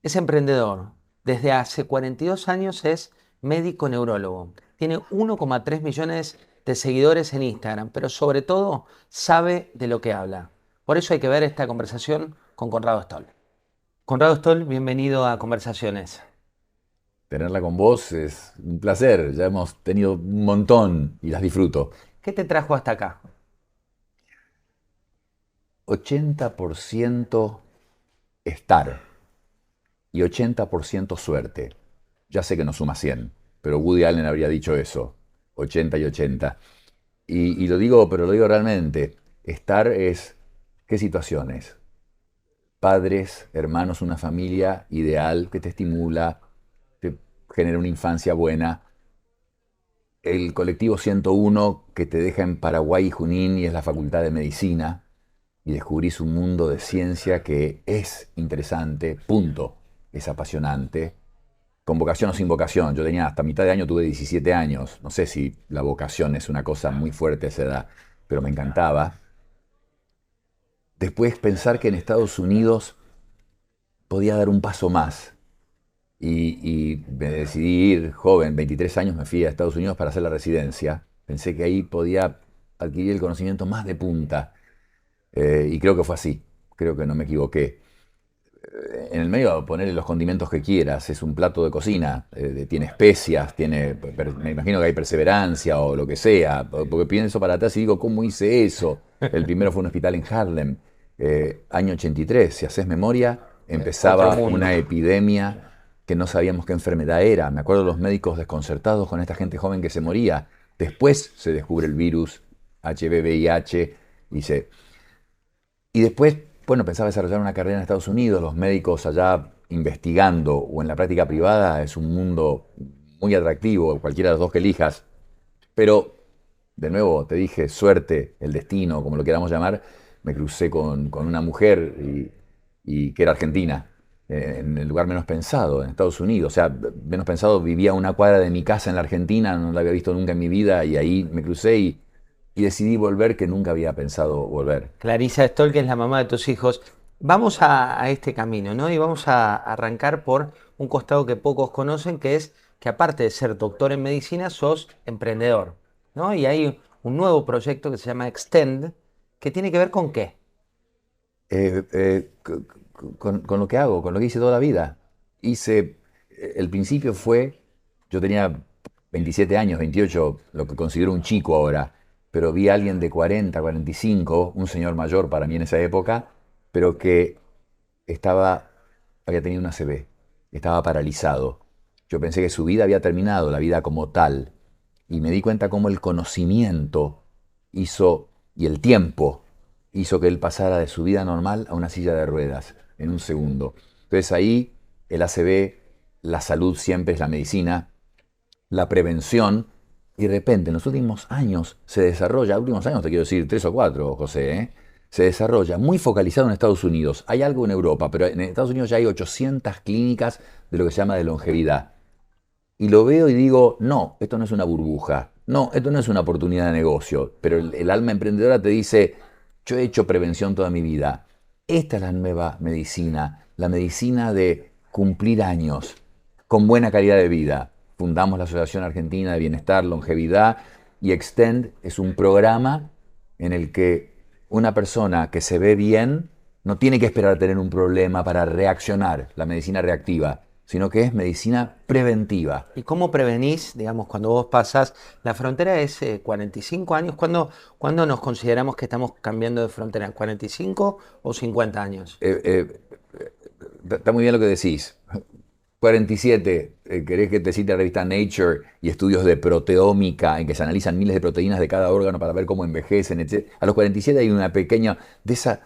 Es emprendedor. Desde hace 42 años es médico neurólogo. Tiene 1,3 millones de seguidores en Instagram, pero sobre todo sabe de lo que habla. Por eso hay que ver esta conversación con Conrado Stoll. Conrado Stoll, bienvenido a Conversaciones. Tenerla con vos es un placer, ya hemos tenido un montón y las disfruto. ¿Qué te trajo hasta acá? 80% estar y 80% suerte. Ya sé que no suma 100, pero Woody Allen habría dicho eso, 80 y 80. Y lo digo, pero lo digo realmente, estar es, ¿qué situaciones? Padres, hermanos, una familia ideal que te estimula, te genera una infancia buena. El colectivo 101 que te deja en Paraguay y Junín y es la Facultad de Medicina y descubrís un mundo de ciencia que es interesante, punto, es apasionante, con vocación o sin vocación. Yo tenía hasta mitad de año, tuve 17 años, no sé si la vocación es una cosa muy fuerte a esa edad, pero me encantaba. Después pensar que en Estados Unidos podía dar un paso más y me decidí ir joven, 23 años, me fui a Estados Unidos para hacer la residencia. Pensé que ahí podía adquirir el conocimiento más de punta. Y creo que fue así, creo que no me equivoqué. En el medio ponerle los condimentos que quieras, es un plato de cocina, tiene especias, me imagino que hay perseverancia o lo que sea, porque pienso para atrás y digo, ¿cómo hice eso? El primero fue un hospital en Harlem, año 83, si haces memoria, Otro empezaba mundo. una epidemia que no sabíamos qué enfermedad era. Me acuerdo de los médicos desconcertados con esta gente joven que se moría. Después se descubre el virus HBVIH y se y después, bueno, pensaba desarrollar una carrera en Estados Unidos, los médicos allá investigando o en la práctica privada es un mundo muy atractivo, cualquiera de los dos que elijas. Pero, de nuevo, te dije, suerte, el destino, como lo queramos llamar, me crucé con una mujer y que era argentina, en el lugar menos pensado, en Estados Unidos. O sea, menos pensado, vivía a una cuadra de mi casa en la Argentina, no la había visto nunca en mi vida y ahí me crucé y decidí volver que nunca había pensado volver. Clarisa Stoll, que es la mamá de tus hijos. Vamos a este camino, ¿no? Y vamos a arrancar por un costado que pocos conocen, que es que aparte de ser doctor en medicina, sos emprendedor, ¿no? Y hay un nuevo proyecto que se llama Extend, que tiene que ver con qué. Con lo que hago, con lo que hice toda la vida. El principio fue, yo tenía 27 años, 28, lo que considero un chico ahora, pero vi a alguien de 40, 45, un señor mayor para mí en esa época, pero que estaba, había tenido una ACV, estaba paralizado. Yo pensé que su vida había terminado, la vida como tal, y me di cuenta cómo el conocimiento hizo, y el tiempo, hizo que él pasara de su vida normal a una silla de ruedas en un segundo. Entonces ahí el ACV, la salud siempre es la medicina, la prevención, y de repente en los últimos años se desarrolla, últimos años te quiero decir 3 o 4, José, se desarrolla muy focalizado en Estados Unidos. Hay algo en Europa, pero en Estados Unidos ya hay 800 clínicas de lo que se llama de longevidad. Y lo veo y digo, no, esto no es una burbuja, no, esto no es una oportunidad de negocio, pero el alma emprendedora te dice, yo he hecho prevención toda mi vida, esta es la nueva medicina, la medicina de cumplir años con buena calidad de vida. Fundamos la Asociación Argentina de Bienestar, Longevidad y Extend es un programa en el que una persona que se ve bien no tiene que esperar a tener un problema para reaccionar, la medicina reactiva, sino que es medicina preventiva. ¿Y cómo prevenís, digamos, cuando vos pasás, la frontera es 45 años? ¿Cuándo nos consideramos que estamos cambiando de frontera? ¿45 o 50 años? Está muy bien lo que decís. 47, querés que te cite la revista Nature y estudios de proteómica en que se analizan miles de proteínas de cada órgano para ver cómo envejecen, etc. A los 47 hay una pequeña, de esa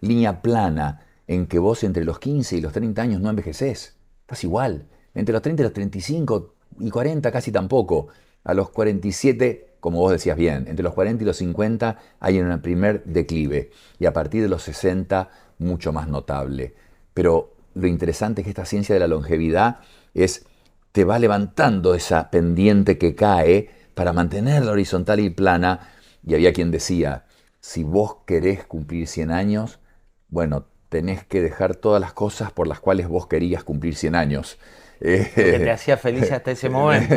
línea plana en que vos entre los 15 y los 30 años no envejeces. Estás igual. Entre los 30 y los 35 y 40 casi tampoco. A los 47, como vos decías bien, entre los 40 y los 50 hay un primer declive y a partir de los 60 mucho más notable. Pero lo interesante es que esta ciencia de la longevidad te va levantando esa pendiente que cae para mantenerla horizontal y plana. Y había quien decía, si vos querés cumplir 100 años, bueno, tenés que dejar todas las cosas por las cuales vos querías cumplir 100 años. Lo que te hacía feliz hasta ese momento.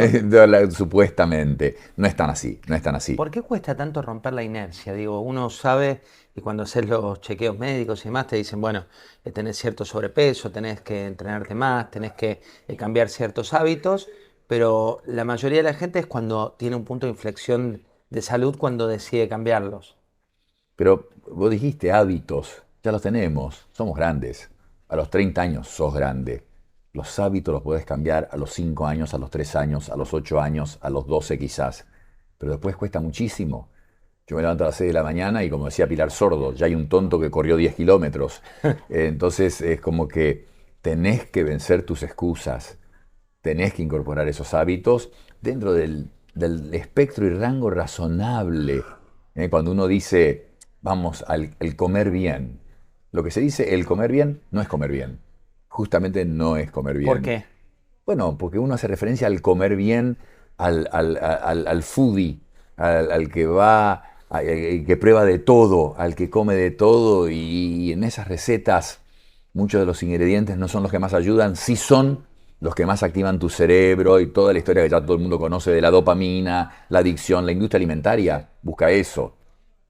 Supuestamente. No es tan así, no es tan así. ¿Por qué cuesta tanto romper la inercia? Digo, uno sabe, y cuando haces los chequeos médicos y demás, te dicen, bueno, tenés cierto sobrepeso, tenés que entrenarte más, tenés que cambiar ciertos hábitos, pero la mayoría de la gente es cuando tiene un punto de inflexión de salud cuando decide cambiarlos. Pero vos dijiste hábitos, ya los tenemos, somos grandes. A los 30 años sos grande. Los hábitos los podés cambiar a los 5 años, a los 3 años, a los 8 años, a los 12 quizás. Pero después cuesta muchísimo. Yo me levanto a las 6 de la mañana y como decía Pilar Sordo, ya hay un tonto que corrió 10 kilómetros. Entonces es como que tenés que vencer tus excusas, tenés que incorporar esos hábitos dentro del espectro y rango razonable. Cuando uno dice, vamos, el comer bien. Lo que se dice, el comer bien, no es comer bien. Justamente no es comer ¿Por bien. qué? Bueno, porque uno hace referencia al comer bien, al foodie, al que va, que prueba de todo, al que come de todo, y en esas recetas muchos de los ingredientes no son los que más ayudan, sí son los que más activan tu cerebro y toda la historia que ya todo el mundo conoce de la dopamina, la adicción, la industria alimentaria, busca eso.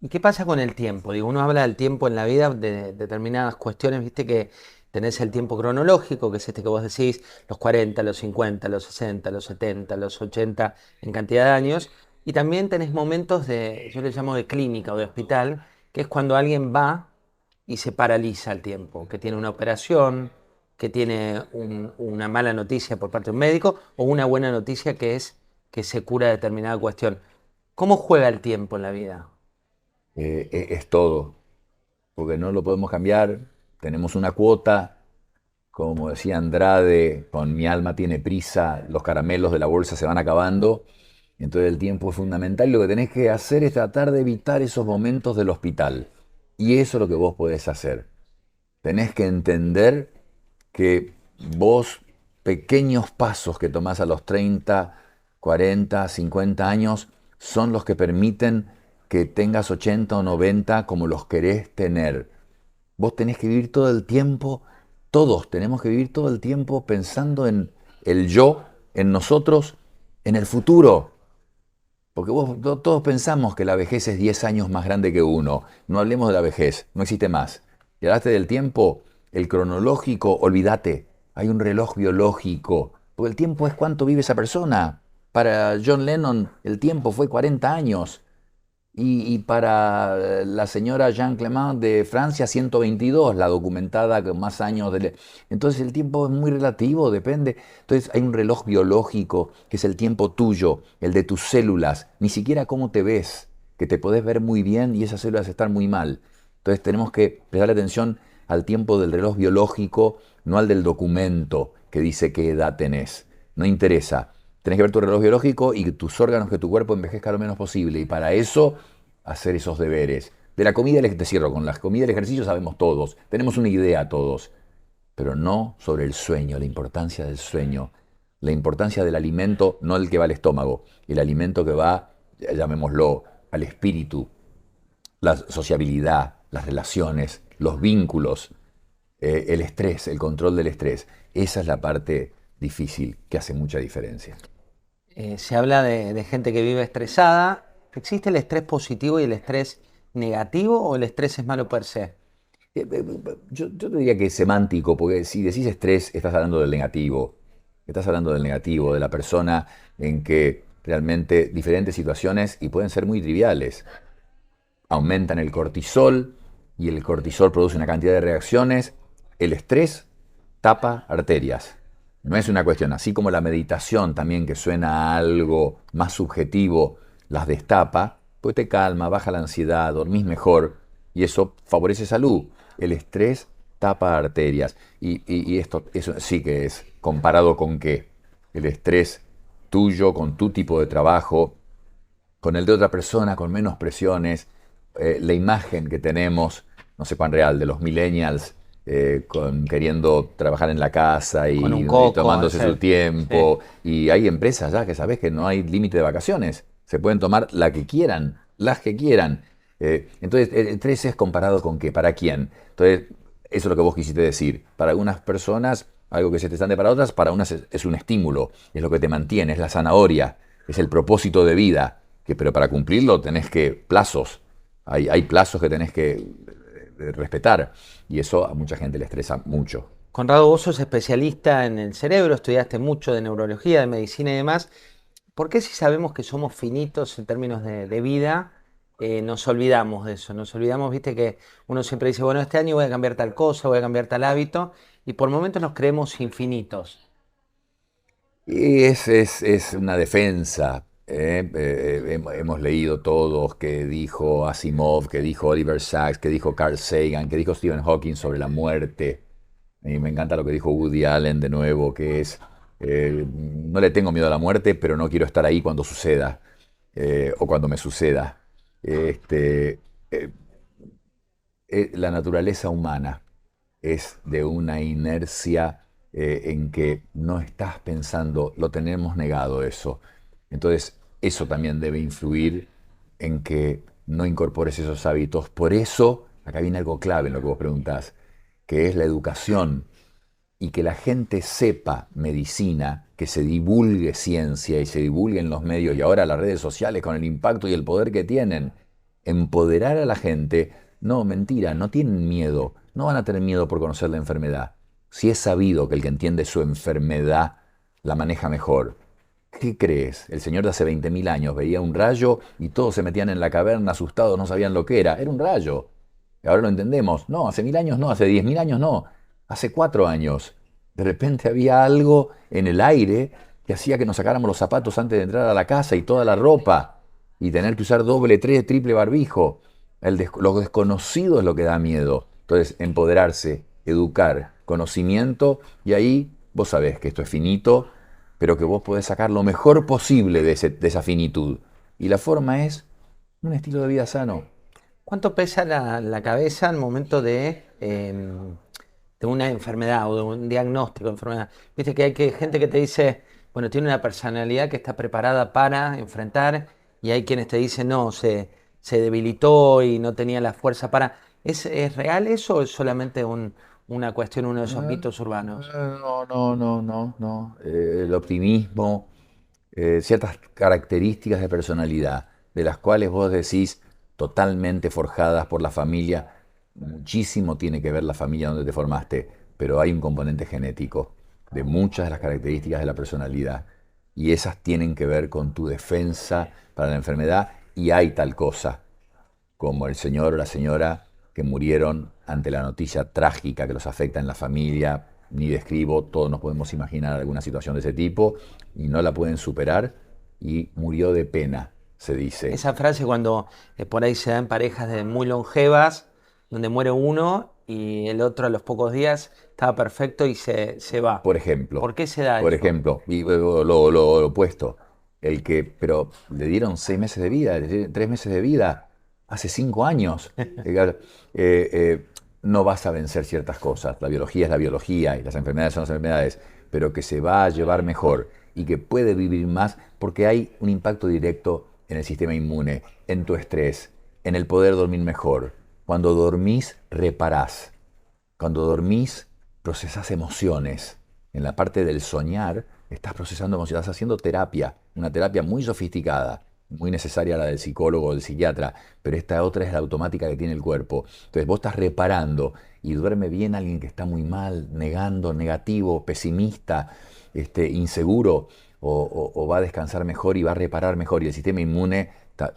¿Y qué pasa con el tiempo? Digo, uno habla del tiempo en la vida de determinadas cuestiones, viste que tenés el tiempo cronológico, que es este que vos decís, los 40, los 50, los 60, los 70, los 80, en cantidad de años, y también tenés momentos de, yo le llamo de clínica o de hospital, que es cuando alguien va y se paraliza el tiempo, que tiene una operación, que tiene una mala noticia por parte de un médico, o una buena noticia que es que se cura determinada cuestión. ¿Cómo juega el tiempo en la vida? Es todo, porque no lo podemos cambiar, tenemos una cuota, como decía Andrade, con mi alma tiene prisa, los caramelos de la bolsa se van acabando, entonces el tiempo es fundamental y lo que tenés que hacer es tratar de evitar esos momentos del hospital. Y eso es lo que vos podés hacer. Tenés que entender que vos, pequeños pasos que tomás a los 30, 40, 50 años, son los que permiten que tengas 80 o 90 como los querés tener. Vos tenés que vivir todo el tiempo, todos tenemos que vivir todo el tiempo pensando en el yo, en nosotros, en el futuro. Porque todos pensamos que la vejez es 10 años más grande que uno. No hablemos de la vejez, no existe más. Y hablaste del tiempo, el cronológico, olvídate. Hay un reloj biológico. Porque el tiempo es cuánto vive esa persona. Para John Lennon el tiempo fue 40 años. Y para la señora Jeanne Clément de Francia, 122, la documentada con más años. Entonces el tiempo es muy relativo, depende. Entonces hay un reloj biológico, que es el tiempo tuyo, el de tus células, ni siquiera cómo te ves, que te podés ver muy bien y esas células están muy mal. Entonces tenemos que prestarle atención al tiempo del reloj biológico, no al del documento que dice qué edad tenés. No interesa. Tenés que ver tu reloj biológico y tus órganos, que tu cuerpo envejezca lo menos posible. Y para eso, hacer esos deberes. De la comida, te cierro con la comida y el ejercicio sabemos todos. Tenemos una idea todos. Pero no sobre el sueño, la importancia del sueño. La importancia del alimento, no el que va al estómago. El alimento que va, llamémoslo, al espíritu. La sociabilidad, las relaciones, los vínculos, el estrés, el control del estrés. Esa es la parte difícil que hace mucha diferencia. Se habla de gente que vive estresada. ¿Existe el estrés positivo y el estrés negativo o el estrés es malo per se? Yo te diría que es semántico, porque si decís estrés, estás hablando del negativo. Estás hablando del negativo, de la persona en que realmente diferentes situaciones, y pueden ser muy triviales, aumentan el cortisol y el cortisol produce una cantidad de reacciones. El estrés tapa arterias. No es una cuestión, así como la meditación también, que suena a algo más subjetivo, las destapa, pues te calma, baja la ansiedad, dormís mejor y eso favorece salud. El estrés tapa arterias y esto eso sí que es comparado con qué. El estrés tuyo, con tu tipo de trabajo, con el de otra persona, con menos presiones, la imagen que tenemos, no sé cuán real, de los millennials, queriendo trabajar en la casa Con un y coco, tomándose su tiempo. sí. Y hay empresas ya que sabes que no hay límite de vacaciones. Se pueden tomar la que quieran, las que quieran. Entonces, el estrés es comparado con qué, para quién. Entonces, es lo que vos quisiste decir. Para algunas personas, algo que es estresante para otras, para unas es un estímulo, es lo que te mantiene, es la zanahoria, es el propósito de vida. Pero para cumplirlo tenés que plazos. Hay plazos que tenés que respetar. Y eso a mucha gente le estresa mucho. Conrado, vos sos especialista en el cerebro, estudiaste mucho de neurología, de medicina y demás. ¿Por qué si sabemos que somos finitos en términos de vida, nos olvidamos de eso? Nos olvidamos, viste, que uno siempre dice, bueno, este año voy a cambiar tal cosa, voy a cambiar tal hábito, y por momentos nos creemos infinitos. Y es una defensa. Hemos leído todos que dijo Asimov, que dijo Oliver Sacks, que dijo Carl Sagan, que dijo Stephen Hawking sobre la muerte. Y me encanta lo que dijo Woody Allen de nuevo, que es, no le tengo miedo a la muerte, pero no quiero estar ahí cuando suceda, o cuando me suceda. Este, eh, la naturaleza humana es de una inercia en que no estás pensando, lo tenemos negado eso. Entonces, eso también debe influir en que no incorpores esos hábitos. Por eso, acá viene algo clave en lo que vos preguntás, que es la educación y que la gente sepa medicina, que se divulgue ciencia y se divulgue en los medios y ahora las redes sociales con el impacto y el poder que tienen. Empoderar a la gente, no, mentira, no tienen miedo, no van a tener miedo por conocer la enfermedad. Si es sabido que el que entiende su enfermedad la maneja mejor. ¿Qué crees? El señor de hace 20.000 años veía un rayo y todos se metían en la caverna asustados, no sabían lo que era. Era un rayo. Y ahora lo entendemos. No, hace 1.000 años no, hace 10.000 años no, hace 4 años. De repente había algo en el aire que hacía que nos sacáramos los zapatos antes de entrar a la casa y toda la ropa y tener que usar doble, triple barbijo. Lo desconocido es lo que da miedo. Entonces, empoderarse, educar, conocimiento, y ahí vos sabés que esto es finito, pero que vos podés sacar lo mejor posible de esa finitud. Y la forma es un estilo de vida sano. ¿Cuánto pesa la cabeza al momento de una enfermedad o de un diagnóstico de enfermedad? Viste que hay gente que te dice, bueno, tiene una personalidad que está preparada para enfrentar, y hay quienes te dicen, no, se debilitó y no tenía la fuerza para. ¿Es real eso o es solamente una cuestión, uno de esos mitos urbanos? No, no, no, no, no. El optimismo, ciertas características de personalidad, de las cuales vos decís totalmente forjadas por la familia, muchísimo tiene que ver la familia donde te formaste, pero hay un componente genético de muchas de las características de la personalidad, y esas tienen que ver con tu defensa para la enfermedad, y hay tal cosa como el señor o la señora que murieron ante la noticia trágica que los afecta en la familia. Ni describo, todos nos podemos imaginar alguna situación de ese tipo, y no la pueden superar, y murió de pena, se dice. Esa frase cuando por ahí se dan parejas de muy longevas, donde muere uno y el otro a los pocos días estaba perfecto y se va. Por ejemplo, ¿Por qué se da por eso? ejemplo, y lo opuesto, pero le dieron 6 meses de vida, 3 meses de vida, hace 5 años. No vas a vencer ciertas cosas. La biología es la biología y las enfermedades son las enfermedades, pero que se va a llevar mejor y que puede vivir más porque hay un impacto directo en el sistema inmune, en tu estrés, en el poder dormir mejor. Cuando dormís, reparás. Cuando dormís, procesás emociones. En la parte del soñar, estás procesando emociones, estás haciendo terapia, una terapia muy sofisticada, muy necesaria la del psicólogo o del psiquiatra, pero esta otra es la automática que tiene el cuerpo. Entonces vos estás reparando y duerme bien alguien que está muy mal, negando, negativo, pesimista, inseguro, o va a descansar mejor y va a reparar mejor. Y el sistema inmune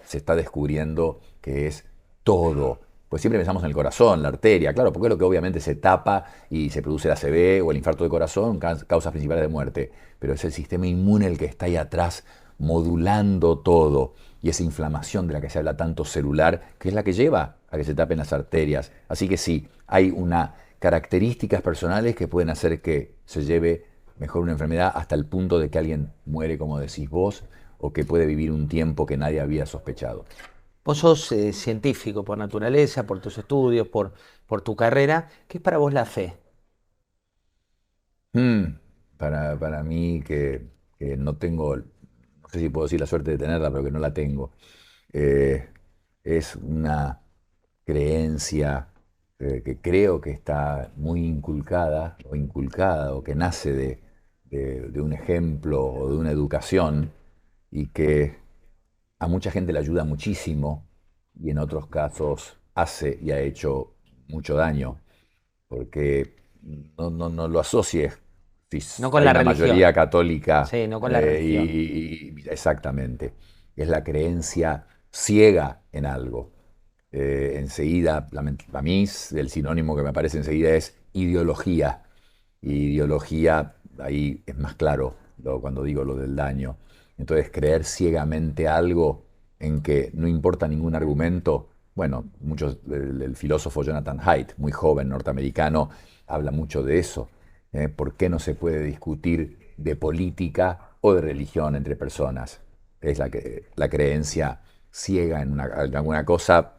se está descubriendo que es todo. Pues siempre pensamos en el corazón, la arteria, claro, porque es lo que obviamente se tapa y se produce el ACV o el infarto de corazón, causas principales de muerte. Pero es el sistema inmune el que está ahí atrás modulando todo. Y esa inflamación de la que se habla tanto celular, que es la que lleva a que se tapen las arterias. Así que sí, hay una características personales que pueden hacer que se lleve mejor una enfermedad hasta el punto de que alguien muere, como decís vos, o que puede vivir un tiempo que nadie había sospechado. Vos sos científico por naturaleza, por tus estudios, por tu carrera. ¿Qué es para vos la fe? Mm, para mí que no tengo, no sé si puedo decir la suerte de tenerla, pero que no la tengo, eh, es una creencia que creo que está muy inculcada, o que nace de un ejemplo o de una educación, y que a mucha gente le ayuda muchísimo y en otros casos hace y ha hecho mucho daño, porque no lo asocies si No con hay la una mayoría religión. católica, Sí, no con la religión. exactamente, es la creencia ciega en algo. Enseguida, a mí el sinónimo que me aparece enseguida es ideología. Y ideología, ahí es más claro cuando digo lo del daño. Entonces, creer ciegamente algo en que no importa ningún argumento, bueno, el filósofo Jonathan Haidt, muy joven, norteamericano, habla mucho de eso. ¿Por qué no se puede discutir de política o de religión entre personas? Es la creencia ciega en alguna cosa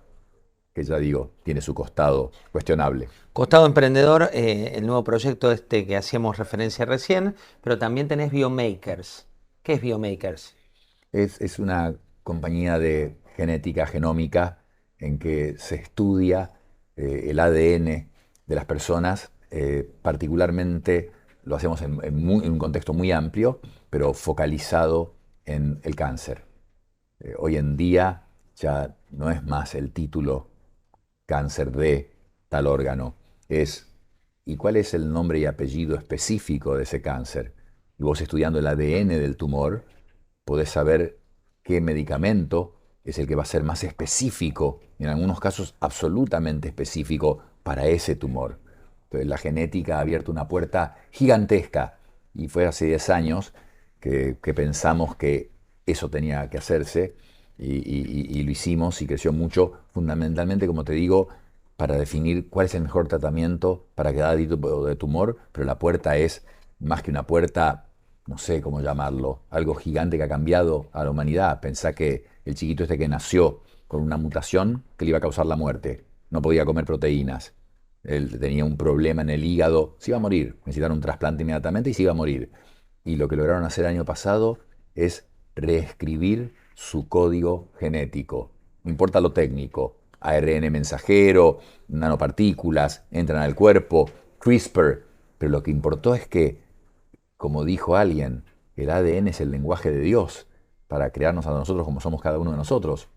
que, ya digo, tiene su costado cuestionable. Costado Emprendedor, el nuevo proyecto este que hacíamos referencia recién, pero también tenés Biomakers. ¿Qué es Biomakers? Es una compañía de genética genómica en que se estudia el ADN de las personas, particularmente lo hacemos en un contexto muy amplio, pero focalizado en el cáncer. Hoy en día ya no es más el título cáncer de tal órgano, es ¿y cuál es el nombre y apellido específico de ese cáncer? Y vos, estudiando el ADN del tumor, podés saber qué medicamento es el que va a ser más específico, en algunos casos absolutamente específico para ese tumor. Entonces la genética ha abierto una puerta gigantesca, y fue hace 10 años que pensamos que eso tenía que hacerse, y lo hicimos, y creció mucho, fundamentalmente, como te digo, para definir cuál es el mejor tratamiento para cada tipo de tumor, pero la puerta es más que una puerta, no sé cómo llamarlo, algo gigante que ha cambiado a la humanidad. Pensá que el chiquito este que nació con una mutación que le iba a causar la muerte, no podía comer proteínas, él tenía un problema en el hígado, se iba a morir, necesitaron un trasplante inmediatamente y se iba a morir. Y lo que lograron hacer el año pasado es reescribir su código genético. No importa lo técnico, ARN mensajero, nanopartículas, entran al cuerpo, CRISPR, pero lo que importó es que, como dijo alguien, el ADN es el lenguaje de Dios para crearnos a nosotros como somos cada uno de nosotros.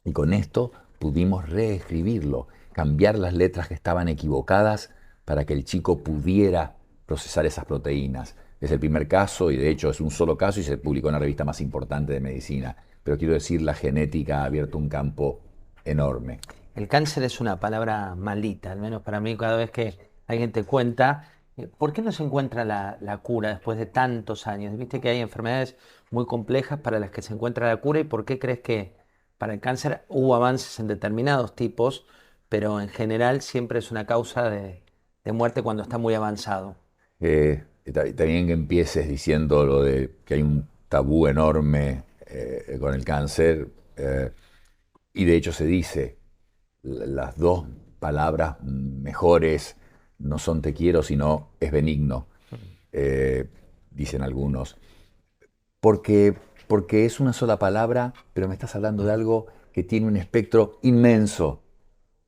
Y con esto pudimos reescribirlo, cambiar las letras que estaban equivocadas para que el chico pudiera procesar esas proteínas. Es el primer caso, y de hecho es un solo caso, y se publicó en la revista más importante de medicina. Pero quiero decir, la genética ha abierto un campo enorme. El cáncer es una palabra maldita, al menos para mí, cada vez que alguien te cuenta. ¿Por qué no se encuentra la cura después de tantos años? Viste que hay enfermedades muy complejas para las que se encuentra la cura, ¿y por qué crees que para el cáncer hubo avances en determinados tipos, pero en general siempre es una causa de muerte cuando está muy avanzado? Está bien que empieces diciendo lo de que hay un tabú enorme con el cáncer, y de hecho se dice, las dos palabras mejores no son te quiero, sino es benigno, eh, dicen algunos. Porque, porque es una sola palabra, pero me estás hablando de algo que tiene un espectro inmenso.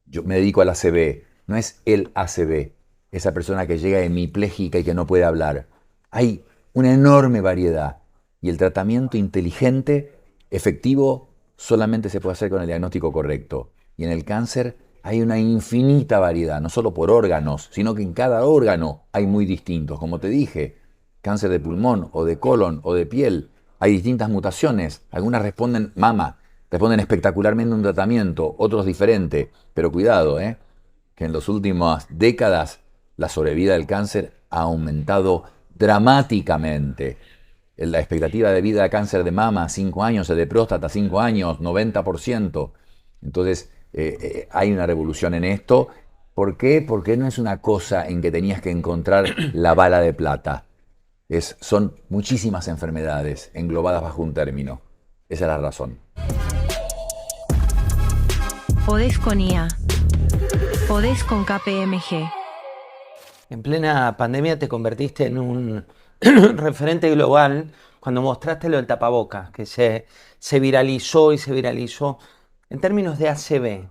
Yo me dedico al ACV, no es el ACV, esa persona que llega hemipléjica y que no puede hablar. Hay una enorme variedad, y el tratamiento inteligente, efectivo, solamente se puede hacer con el diagnóstico correcto. Y en el cáncer hay una infinita variedad, no solo por órganos, sino que en cada órgano hay muy distintos. Como te dije, cáncer de pulmón o de colon o de piel, hay distintas mutaciones. Algunas responden espectacularmente a un tratamiento, otros diferente. Pero cuidado, que en las últimas décadas la sobrevida del cáncer ha aumentado dramáticamente. La expectativa de vida de cáncer de mama, 5 años, el de próstata, 5 años, 90%. Entonces, hay una revolución en esto. ¿Por qué? Porque no es una cosa en que tenías que encontrar la bala de plata. Son muchísimas enfermedades englobadas bajo un término. Esa es la razón. Podés con IA. Podés con KPMG. En plena pandemia te convertiste en un referente global cuando mostraste lo del tapabocas, que se viralizó y se viralizó. En términos de ACV,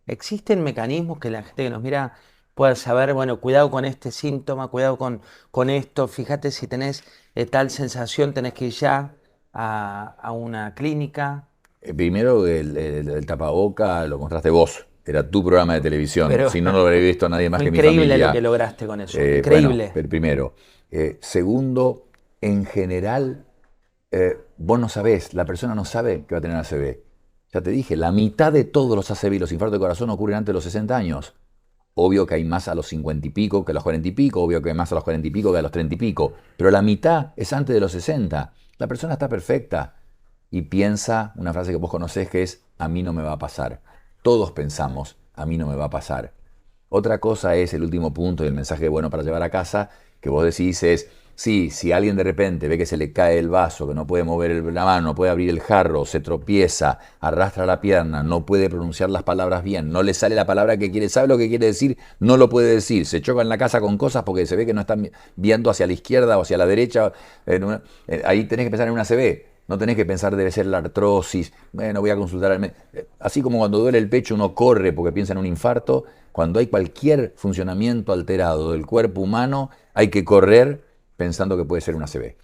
¿Existen mecanismos que la gente que nos mira pueda saber, bueno, cuidado con este síntoma, cuidado con esto, fíjate si tenés tal sensación, tenés que ir ya a una clínica? Primero, el tapaboca lo encontraste vos. Era tu programa de televisión. Pero Si no, no lo habría visto nadie más fue que mi increíble lo que familia. lograste con eso, Bueno, increíble. primero. Segundo, en general, vos no sabés, la persona no sabe que va a tener ACV. Ya te dije, la mitad de todos los ACV y los infartos de corazón ocurren antes de los 60 años. Obvio que hay más a los 50 y pico que a los 40 y pico, obvio que hay más a los 40 y pico que a los 30 y pico, pero la mitad es antes de los 60. La persona está perfecta y piensa una frase que vos conocés que es, a mí no me va a pasar. Todos pensamos, a mí no me va a pasar. Otra cosa es el último punto y el mensaje bueno para llevar a casa, que vos decís es, sí, si alguien de repente ve que se le cae el vaso, que no puede mover la mano, no puede abrir el jarro, se tropieza, arrastra la pierna, no puede pronunciar las palabras bien, no le sale la palabra que quiere, sabe lo que quiere decir, no lo puede decir, se choca en la casa con cosas porque se ve que no están viendo hacia la izquierda o hacia la derecha, ahí tenés que pensar en una CB. No tenés que pensar debe ser la artrosis, bueno, voy a consultar al médico. Así como cuando duele el pecho uno corre porque piensa en un infarto, cuando hay cualquier funcionamiento alterado del cuerpo humano, hay que correr pensando que puede ser una ACV.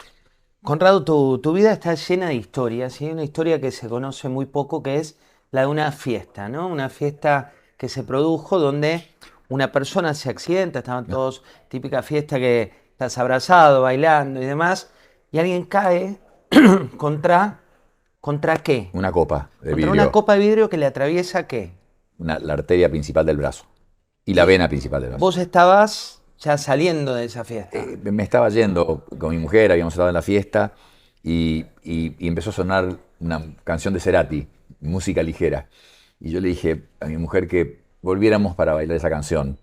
Conrado, tu vida está llena de historias, y hay una historia que se conoce muy poco, que es la de una fiesta, ¿no? Una fiesta que se produjo donde una persona se accidenta, estaban todos, típica fiesta que estás abrazado, bailando y demás, y alguien cae ¿contra qué? Una copa de Contra una vidrio, copa de vidrio que le atraviesa ¿qué? la arteria principal del brazo y la vena principal del brazo. Vos estabas ya saliendo de esa fiesta. Me estaba yendo con mi mujer, habíamos estado en la fiesta y empezó a sonar una canción de Cerati, música ligera. Y yo le dije a mi mujer que volviéramos para bailar esa canción.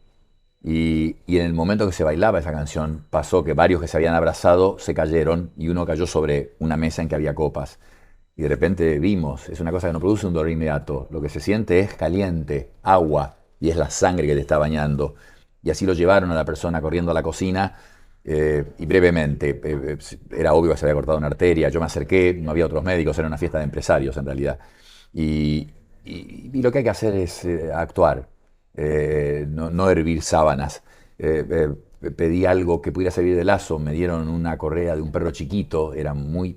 Y en el momento que se bailaba esa canción, pasó que varios que se habían abrazado se cayeron y uno cayó sobre una mesa en que había copas. Y de repente vimos, es una cosa que no produce un dolor inmediato, lo que se siente es caliente, agua, y es la sangre que te está bañando. Y así lo llevaron a la persona corriendo a la cocina, y brevemente, era obvio que se había cortado una arteria, yo me acerqué, no había otros médicos, era una fiesta de empresarios en realidad. Y lo que hay que hacer es actuar, no hervir sábanas. Pedí algo que pudiera servir de lazo, me dieron una correa de un perro chiquito, era muy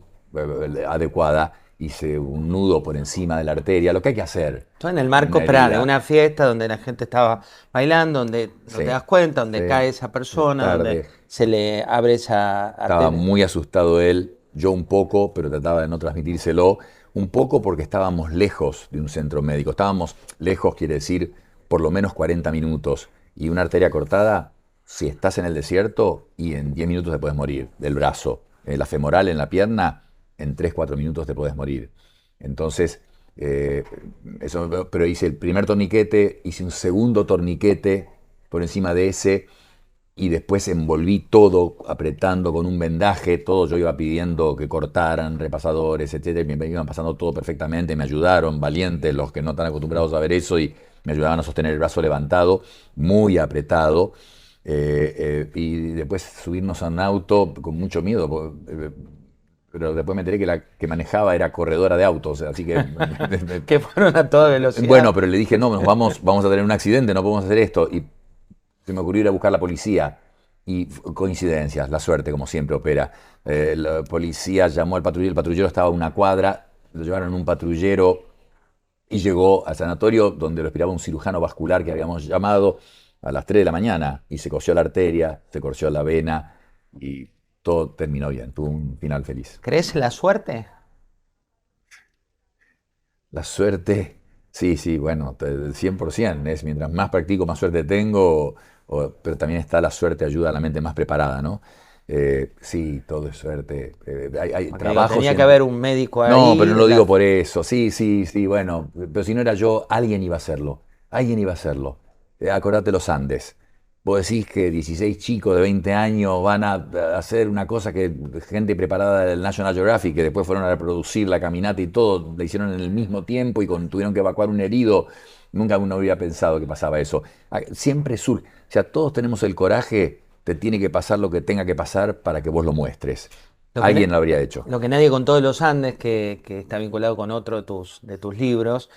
adecuada, hice un nudo por encima de la arteria, lo que hay que hacer. Todo en el marco Una herida. de una fiesta donde la gente estaba bailando, donde no Sí, te das cuenta, donde sí. cae esa persona, donde Tarde. se le abre esa Estaba arteria. muy asustado él, yo un poco, pero trataba de no transmitírselo. Un poco porque estábamos lejos de un centro médico. Estábamos lejos, quiere decir, por lo menos 40 minutos. Y una arteria cortada, si estás en el desierto, y en 10 minutos te puedes morir del brazo. La femoral en la pierna, en 3-4 minutos te puedes morir. Entonces, pero hice el primer torniquete, hice un segundo torniquete por encima de ese, y después envolví todo apretando con un vendaje, todo yo iba pidiendo que cortaran, repasadores, etcétera, y me iban pasando todo perfectamente, me ayudaron, valientes los que no están acostumbrados a ver eso, y me ayudaban a sostener el brazo levantado, muy apretado, y después subirnos a un auto con mucho miedo, pero después me enteré que la que manejaba era corredora de autos, así que... Que fueron a toda velocidad. Bueno, pero le dije, no, vamos a tener un accidente, no podemos hacer esto. Y se me ocurrió ir a buscar la policía. Y coincidencias, la suerte, como siempre, opera. La policía llamó al patrullero, el patrullero estaba a una cuadra, lo llevaron en un patrullero y llegó al sanatorio donde lo esperaba un cirujano vascular que habíamos llamado a las 3 de la mañana. Y se cosió la arteria, se cosió la vena y todo terminó bien, tuvo un final feliz. ¿Crees en la suerte? La suerte, sí, bueno, el 100%, es mientras más practico, más suerte tengo, pero también está la suerte, ayuda a la mente más preparada, ¿no? Sí, todo es suerte. Hay Porque trabajo. tenía que haber un médico ahí. No, pero no lo digo por eso. Sí, bueno, pero si no era yo, alguien iba a hacerlo. Alguien iba a hacerlo. Acordate los Andes. Vos decís que 16 chicos de 20 años van a hacer una cosa que gente preparada del National Geographic, que después fueron a reproducir la caminata y todo, la hicieron en el mismo tiempo y tuvieron que evacuar un herido. Nunca uno habría pensado que pasaba eso. Siempre surge. O sea, todos tenemos el coraje, te tiene que pasar lo que tenga que pasar para que vos lo muestres. Alguien lo habría hecho. Lo que nadie contó de los Andes, que está vinculado con otro de tus libros,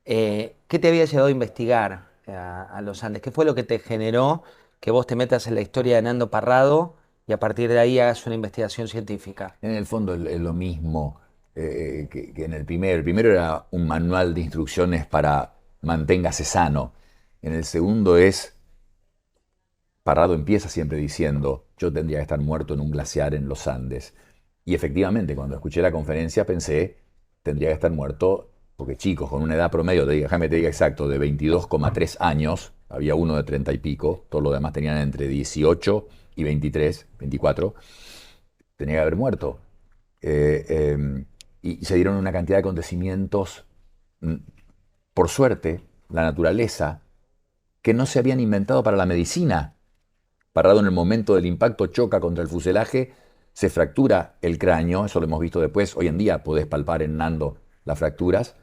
¿Qué te había llevado a investigar a los Andes? ¿Qué fue lo que te generó que vos te metas en la historia de Nando Parrado y a partir de ahí hagas una investigación científica? En el fondo es lo mismo que en el primero. El primero era un manual de instrucciones para manténgase sano. En el segundo es, Parrado empieza siempre diciendo, yo tendría que estar muerto en un glaciar en los Andes. Y efectivamente, cuando escuché la conferencia pensé, tendría que estar muerto, porque chicos con una edad promedio, déjame te diga exacto, de 22,3 años, había uno de 30 y pico, todos los demás tenían entre 18 y 23, 24, tenía que haber muerto. Y se dieron una cantidad de acontecimientos, mm, por suerte, la naturaleza, que no se habían inventado para la medicina. Parrado en el momento del impacto choca contra el fuselaje, se fractura el cráneo, eso lo hemos visto después, hoy en día podés palpar en Nando las fracturas,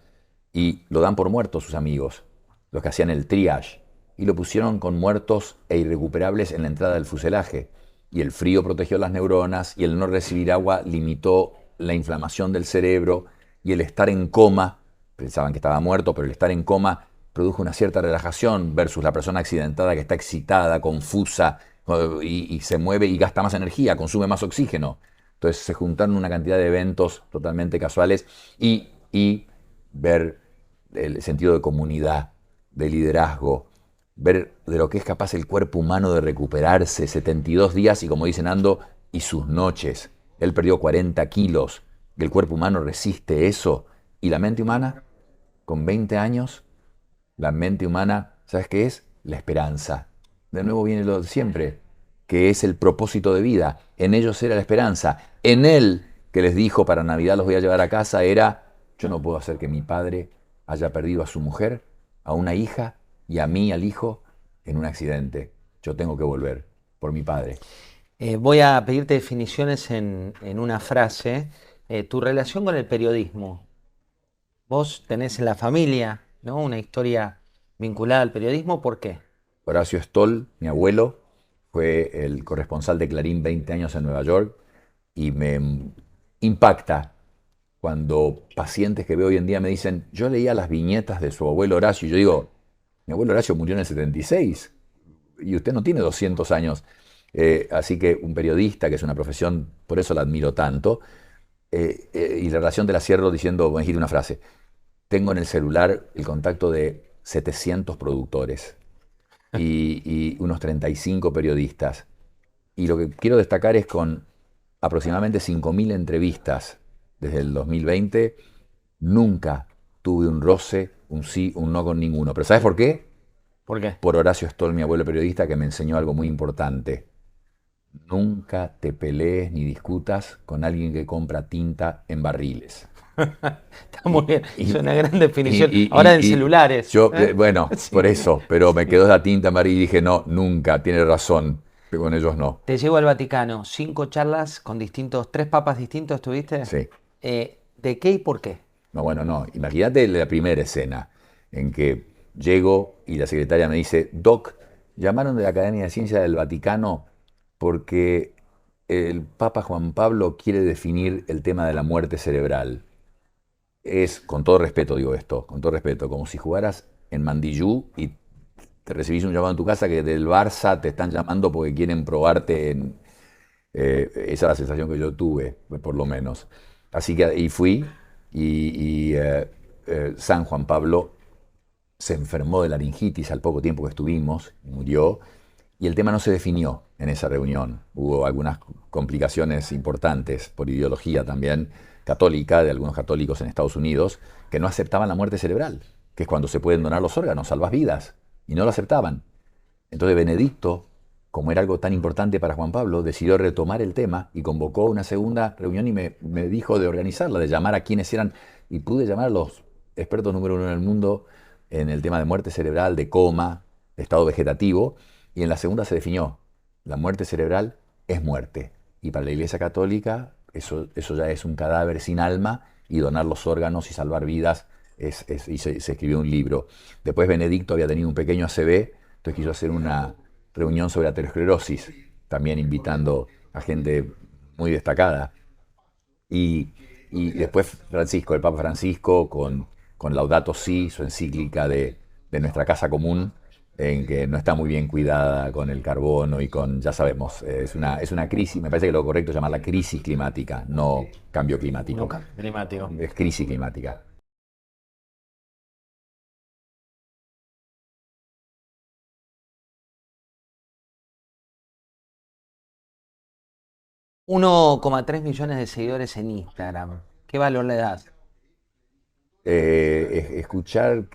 y lo dan por muerto sus amigos, los que hacían el triage, y lo pusieron con muertos e irrecuperables en la entrada del fuselaje. Y el frío protegió las neuronas, y el no recibir agua limitó la inflamación del cerebro, y el estar en coma, pensaban que estaba muerto, pero el estar en coma produjo una cierta relajación versus la persona accidentada que está excitada, confusa, y se mueve y gasta más energía, consume más oxígeno. Entonces se juntaron una cantidad de eventos totalmente casuales y ver el sentido de comunidad, de liderazgo, ver de lo que es capaz el cuerpo humano de recuperarse, 72 días y como dice Nando, y sus noches. Él perdió 40 kilos, y el cuerpo humano resiste eso. Y la mente humana, con 20 años, la mente humana, ¿sabes qué es? La esperanza. De nuevo viene lo de siempre, que es el propósito de vida. En ellos era la esperanza. En él, que les dijo, para Navidad los voy a llevar a casa, era, yo no puedo hacer que mi padre haya perdido a su mujer, a una hija y a mí, al hijo, en un accidente. Yo tengo que volver por mi padre. Voy a pedirte definiciones en una frase. Tu relación con el periodismo. Vos tenés en la familia, ¿no?, una historia vinculada al periodismo. ¿Por qué? Horacio Stoll, mi abuelo, fue el corresponsal de Clarín 20 años en Nueva York y me impacta cuando pacientes que veo hoy en día me dicen, yo leía las viñetas de su abuelo Horacio y yo digo, mi abuelo Horacio murió en el 76 y usted no tiene 200 años. Así que un periodista, que es una profesión, por eso la admiro tanto, y la relación de la cierro diciendo, voy a decir una frase, tengo en el celular el contacto de 700 productores y unos 35 periodistas. Y lo que quiero destacar es con aproximadamente 5.000 entrevistas desde el 2020, nunca tuve un roce, un sí, un no con ninguno. ¿Pero sabes por qué? ¿Por qué? Por Horacio Stoll, mi abuelo periodista, que me enseñó algo muy importante. Nunca te pelees ni discutas con alguien que compra tinta en barriles. Está muy bien, es Y- una gran definición. y- Ahora en y- celulares. Yo, ¿Eh? bueno, Sí. por eso, pero me quedó la tinta amarilla y dije, no, nunca, tiene razón, pero con ellos no. Te llevo al Vaticano, 5 charlas con distintos, 3 papas distintos tuviste. Sí. ¿De qué y por qué? No, bueno, no. Imagínate la primera escena en que llego y la secretaria me dice, Doc, llamaron de la Academia de Ciencias del Vaticano porque el Papa Juan Pablo quiere definir el tema de la muerte cerebral. Es, con todo respeto digo esto, con todo respeto, como si jugaras en Mandillú y te recibís un llamado en tu casa que del Barça te están llamando porque quieren probarte en... esa es la sensación que yo tuve, por lo menos. Así que ahí fui y San Juan Pablo se enfermó de laringitis al poco tiempo que estuvimos, murió, y el tema no se definió en esa reunión. Hubo algunas complicaciones importantes por ideología también católica de algunos católicos en Estados Unidos que no aceptaban la muerte cerebral, que es cuando se pueden donar los órganos, salvas vidas, y no lo aceptaban. Entonces Benedicto, como era algo tan importante para Juan Pablo, decidió retomar el tema y convocó una segunda reunión y me dijo de organizarla, de llamar a quienes eran, y pude llamar a los expertos número 1 en el mundo en el tema de muerte cerebral, de coma, de estado vegetativo, y en la segunda se definió, la muerte cerebral es muerte. Y para la Iglesia Católica eso ya es un cadáver sin alma, y donar los órganos y salvar vidas, y se escribió un libro. Después Benedicto había tenido un pequeño ACV, entonces quiso hacer una reunión sobre aterosclerosis, también invitando a gente muy destacada. Y después Francisco, el Papa Francisco, con con Laudato Si, su encíclica de nuestra casa común, en que no está muy bien cuidada con el carbono y con, ya sabemos, es una crisis, me parece que lo correcto es llamarla crisis climática, no cambio climático. No cambio climático. Es crisis climática. $1,3 millones de seguidores en Instagram. ¿Qué valor le das? Escuchar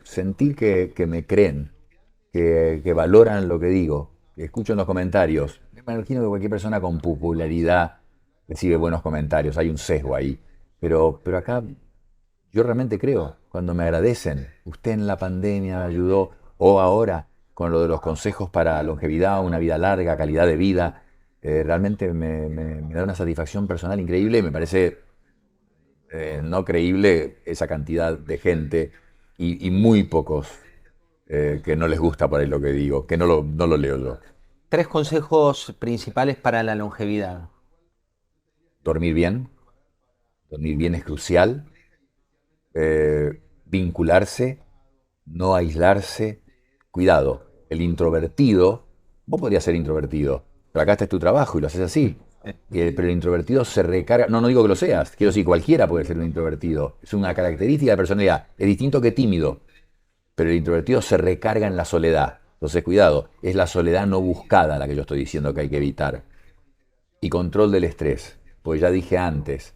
sentir que me creen, que valoran lo que digo, que escucho en los comentarios. Me imagino que cualquier persona con popularidad recibe buenos comentarios, hay un sesgo ahí. Pero acá yo realmente creo, cuando me agradecen, usted en la pandemia me ayudó, o ahora con lo de los consejos para longevidad, una vida larga, calidad de vida, realmente me da una satisfacción personal increíble y me parece no creíble esa cantidad de gente y muy pocos que no les gusta por ahí lo que digo, que no lo leo yo. 3 consejos principales para la longevidad. Dormir bien, dormir bien es crucial, vincularse, no aislarse, cuidado, el introvertido, vos podrías ser introvertido, pero acá está tu trabajo y lo haces así. Pero el introvertido se recarga, no digo que lo seas, quiero decir, cualquiera puede ser un introvertido, es una característica de personalidad, es distinto que tímido, pero el introvertido se recarga en la soledad. Entonces, cuidado, es la soledad no buscada la que yo estoy diciendo que hay que evitar. Y control del estrés, porque ya dije antes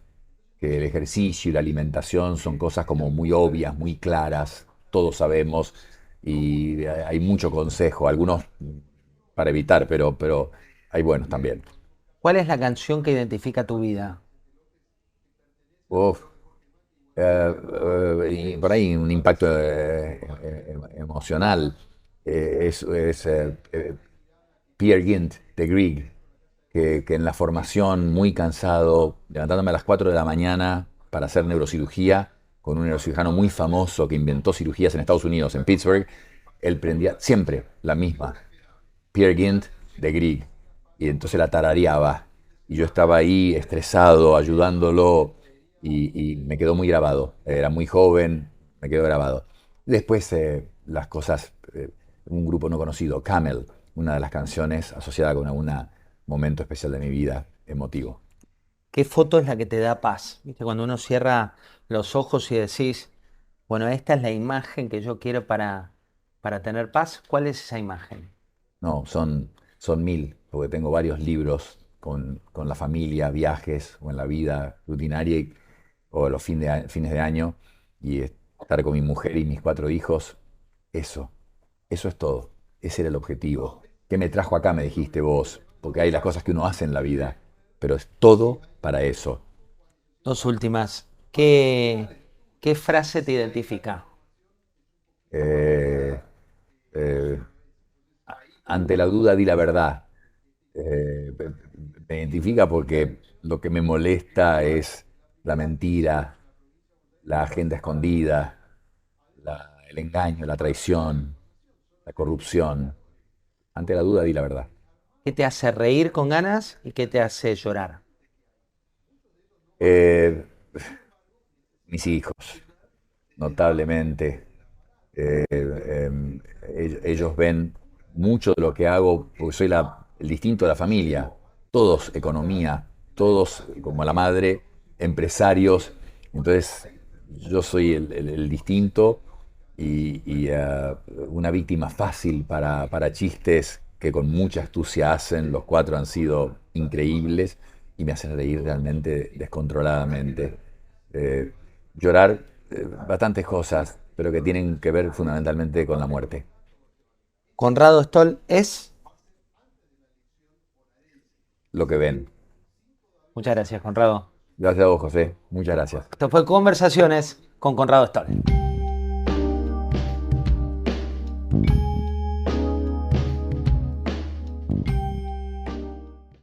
que el ejercicio y la alimentación son cosas como muy obvias, muy claras, todos sabemos, y hay mucho consejo, algunos para evitar, pero hay buenos también. ¿Cuál es la canción que identifica tu vida? Uf, y por ahí un impacto emocional. Peer Gynt de Grieg, que en la formación, muy cansado, levantándome a las 4 de la mañana para hacer neurocirugía, con un neurocirujano muy famoso que inventó cirugías en Estados Unidos, en Pittsburgh, él prendía siempre la misma, Peer Gynt de Grieg, y entonces la tarareaba, y yo estaba ahí estresado, ayudándolo, y me quedó muy grabado. Era muy joven, me quedó grabado. Después las cosas, un grupo no conocido, Camel, una de las canciones asociada con algún momento especial de mi vida, emotivo. ¿Qué foto es la que te da paz? ¿Viste? Cuando uno cierra los ojos y decís, bueno, esta es la imagen que yo quiero para tener paz. ¿Cuál es esa imagen? No, son mil, porque tengo varios libros con la familia, viajes o en la vida rutinaria o los fines de año y estar con mi mujer y mis 4 hijos. Eso, eso es todo. Ese era el objetivo. ¿Qué me trajo acá, me dijiste vos? Porque hay las cosas que uno hace en la vida, pero es todo para eso. 2 últimas. ¿Qué frase te identifica? Eh, eh, Ante la duda di la verdad. eh, Me identifica porque lo que me molesta es la mentira, la agenda escondida, el engaño, la traición, la corrupción. Ante la duda di la verdad. ¿Qué te hace reír con ganas y qué te hace llorar? Eh, Mis hijos, notablemente, ellos ven mucho de lo que hago porque soy el distinto de la familia. Todos economía, todos como la madre, empresarios. Entonces yo soy el distinto y una víctima fácil para chistes que con mucha astucia hacen. Los 4 han sido increíbles y me hacen reír realmente descontroladamente. Eh, Llorar bastantes cosas, pero que tienen que ver fundamentalmente con la muerte. Conrado Stoll es. Lo que ven. Muchas gracias, Conrado. Gracias a vos, José. Muchas gracias. Esto fue Conversaciones con Conrado Stoll.